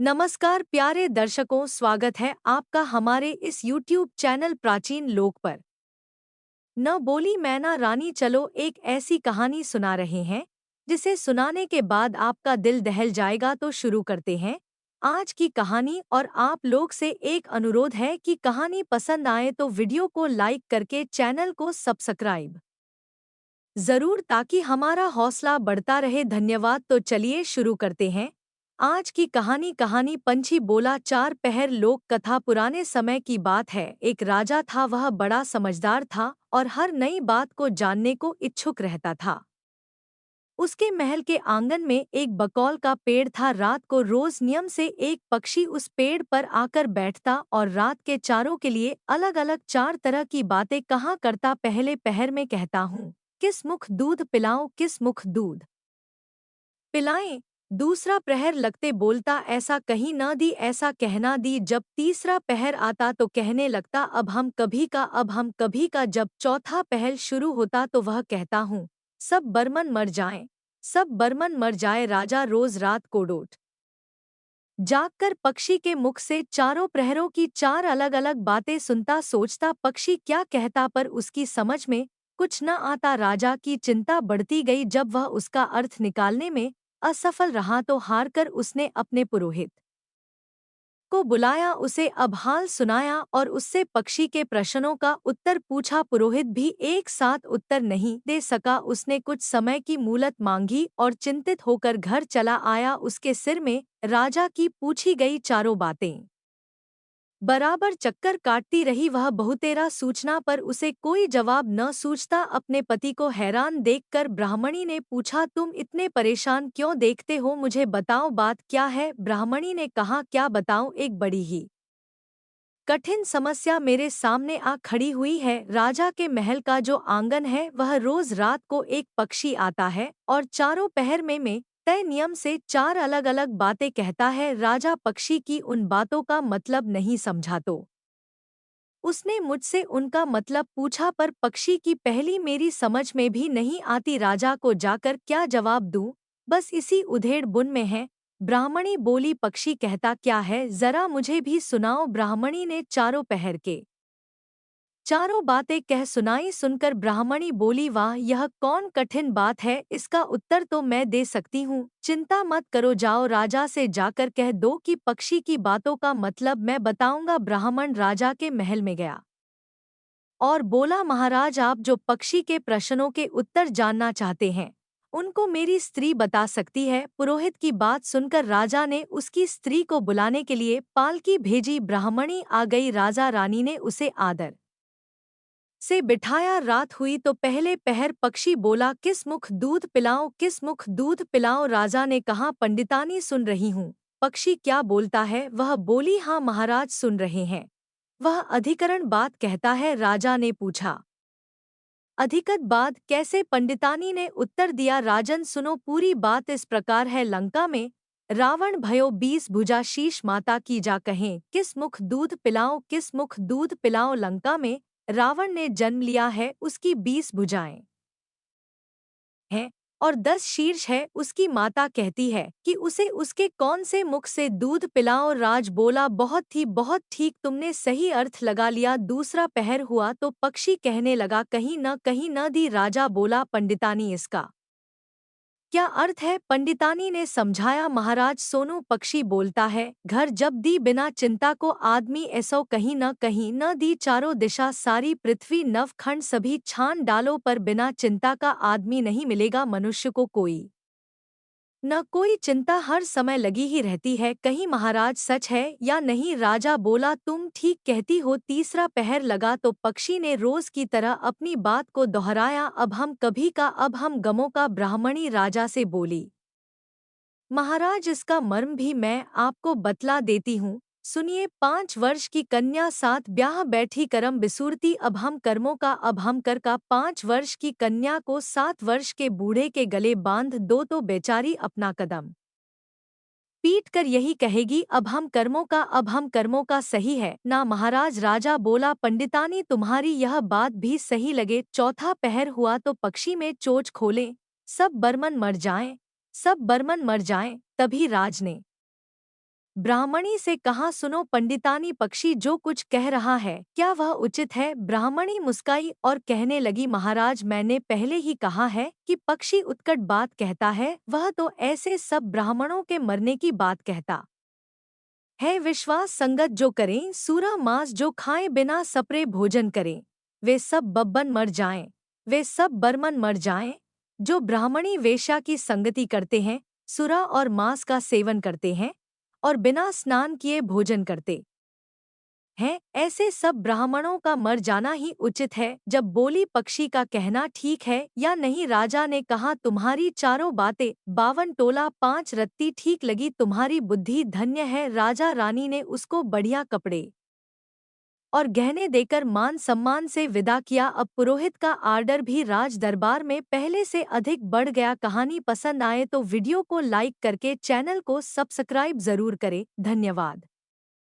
नमस्कार प्यारे दर्शकों, स्वागत है आपका हमारे इस YouTube चैनल प्राचीन लोक पर। न बोली मैना रानी, चलो एक ऐसी कहानी सुना रहे हैं जिसे सुनाने के बाद आपका दिल दहल जाएगा। तो शुरू करते हैं आज की कहानी। और आप लोग से एक अनुरोध है कि कहानी पसंद आए तो वीडियो को लाइक करके चैनल को सब्सक्राइब जरूर, ताकि हमारा हौसला बढ़ता रहे। धन्यवाद। तो चलिए शुरू करते हैं आज की कहानी। कहानी पंछी बोला। चार पहर लोक कथा। पुराने समय की बात है। एक राजा था, वह बड़ा समझदार था और हर नई बात को जानने को इच्छुक रहता था। उसके महल के आंगन में एक बकौल का पेड़ था। रात को रोज नियम से एक पक्षी उस पेड़ पर आकर बैठता और रात के चारों के लिए अलग अलग चार तरह की बातें कहा करता। पहले पहर में कहता हूँ, किस मुख दूध पिलाऊं, किस मुख दूध पिलाएं। दूसरा प्रहर लगते बोलता, ऐसा कहीं न दी, ऐसा कहना दी। जब तीसरा पहर आता तो कहने लगता, अब हम कभी का, अब हम कभी का। जब चौथा पहर शुरू होता तो वह कहता हूँ, सब बर्मन मर जाएं, सब बर्मन मर जाए। राजा रोज रात को डोट जागकर पक्षी के मुख से चारों प्रहरों की चार अलग अलग बातें सुनता, सोचता पक्षी क्या कहता, पर उसकी समझ में कुछ न आता। राजा की चिंता बढ़ती गई। जब वह उसका अर्थ निकालने में असफल रहा तो हारकर उसने अपने पुरोहित को बुलाया, उसे अब हाल सुनाया और उससे पक्षी के प्रश्नों का उत्तर पूछा। पुरोहित भी एक साथ उत्तर नहीं दे सका। उसने कुछ समय की मूलत मांगी और चिंतित होकर घर चला आया। उसके सिर में राजा की पूछी गई चारों बातें बराबर चक्कर काटती रही। वह बहुतेरा सूचना पर उसे कोई जवाब न सूझता। अपने पति को हैरान देखकर ब्राह्मणी ने पूछा, तुम इतने परेशान क्यों देखते हो, मुझे बताओ बात क्या है। ब्राह्मणी ने कहा, क्या बताऊं, एक बड़ी ही कठिन समस्या मेरे सामने आ खड़ी हुई है। राजा के महल का जो आंगन है, वह रोज रात को एक पक्षी आता है और चारों पहर में तय नियम से चार अलग अलग बातें कहता है। राजा पक्षी की उन बातों का मतलब नहीं समझा तो उसने मुझसे उनका मतलब पूछा, पर पक्षी की पहली मेरी समझ में भी नहीं आती। राजा को जाकर क्या जवाब दूं, बस इसी उधेड़ बुन में है। ब्राह्मणी बोली, पक्षी कहता क्या है, जरा मुझे भी सुनाओ। ब्राह्मणी ने चारों पहर के चारों बातें कह सुनाई। सुनकर ब्राह्मणी बोली, वाह, यह कौन कठिन बात है, इसका उत्तर तो मैं दे सकती हूँ। चिंता मत करो, जाओ राजा से जाकर कह दो कि पक्षी की बातों का मतलब मैं बताऊंगा। ब्राह्मण राजा के महल में गया और बोला, महाराज, आप जो पक्षी के प्रश्नों के उत्तर जानना चाहते हैं उनको मेरी स्त्री बता सकती है। पुरोहित की बात सुनकर राजा ने उसकी स्त्री को बुलाने के लिए पालकी भेजी। ब्राह्मणी आ गई। राजा रानी ने उसे आदर से बिठाया। रात हुई तो पहले पहर पक्षी बोला, किस मुख दूध पिलाऊं, किस मुख दूध पिलाऊं। राजा ने कहा, पंडितानी सुन रही हूँ, पक्षी क्या बोलता है। वह बोली, हाँ महाराज, सुन रहे हैं। वह अधिकरण बात कहता है। राजा ने पूछा, अधिकत बात कैसे। पंडितानी ने उत्तर दिया, राजन सुनो, पूरी बात इस प्रकार है। लंका में रावण भयो 20 भुजा, शीश माता की जा कहें, किस मुख दूध पिलाओ, किस मुख दूध पिलाओ। लंका में रावण ने जन्म लिया है, उसकी 20 भुजाएं हैं और 10 शीर्ष है। उसकी माता कहती है कि उसे उसके कौन से मुख से दूध पिलाओ। राज बोला, बहुत ठीक, तुमने सही अर्थ लगा लिया। दूसरा पहर हुआ तो पक्षी कहने लगा, कहीं न दी। राजा बोला, पंडितानी, इसका क्या अर्थ है। पंडितानी ने समझाया, महाराज सोनू, पक्षी बोलता है, घर जब दी बिना चिंता को आदमी, ऐसो कहीं न दी। चारों दिशा सारी पृथ्वी नवखंड सभी छान डालो, पर बिना चिंता का आदमी नहीं मिलेगा। मनुष्य को कोई न कोई चिंता हर समय लगी ही रहती है। कहीं महाराज सच है या नहीं। राजा बोला, तुम ठीक कहती हो। तीसरा पहर लगा तो पक्षी ने रोज की तरह अपनी बात को दोहराया, अब हम कभी का, अब हम गमों का। ब्राह्मणी राजा से बोली, महाराज, इसका मर्म भी मैं आपको बतला देती हूँ, सुनिए। 5 वर्ष की कन्या 7 ब्याह बैठी करम बिसूरती, अब हम कर्मों का, अब हम कर का। 5 वर्ष की कन्या को 7 वर्ष के बूढ़े के गले बांध दो तो बेचारी अपना कदम पीट कर यही कहेगी, अब हम कर्मों का, अब हम कर्मों का। सही है ना महाराज। राजा बोला, पंडितानी, तुम्हारी यह बात भी सही लगे। चौथा पहर हुआ तो पक्षी में चोंच खोले, सब बर्मन मर जाएं, सब बर्मन मर जाएं। तभी राज ने ब्राह्मणी से कहा, सुनो पंडितानी, पक्षी जो कुछ कह रहा है क्या वह उचित है? ब्राह्मणी मुस्काई और कहने लगी, महाराज मैंने पहले ही कहा है कि पक्षी उत्कट बात कहता है, वह तो ऐसे सब ब्राह्मणों के मरने की बात कहता है। विश्वास संगत जो करें, सूरा मांस जो खाएं, बिना सपरे भोजन करें, वे सब बब्बन मर जाएं, वे सब बर्मन मर जाएं। जो ब्राह्मणी वेश्या की संगति करते हैं, सुरा और मांस का सेवन करते हैं और बिना स्नान किए भोजन करते हैं, ऐसे सब ब्राह्मणों का मर जाना ही उचित है। जब बोली, पक्षी का कहना ठीक है या नहीं? राजा ने कहा, तुम्हारी चारों बातें 52 तोला 5 रत्ती ठीक लगी, तुम्हारी बुद्धि धन्य है। राजा रानी ने उसको बढ़िया कपड़े और गहने देकर मान सम्मान से विदा किया। अब पुरोहित का आर्डर भी राज दरबार में पहले से अधिक बढ़ गया। कहानी पसंद आए तो वीडियो को लाइक करके चैनल को सब्सक्राइब जरूर करें। धन्यवाद।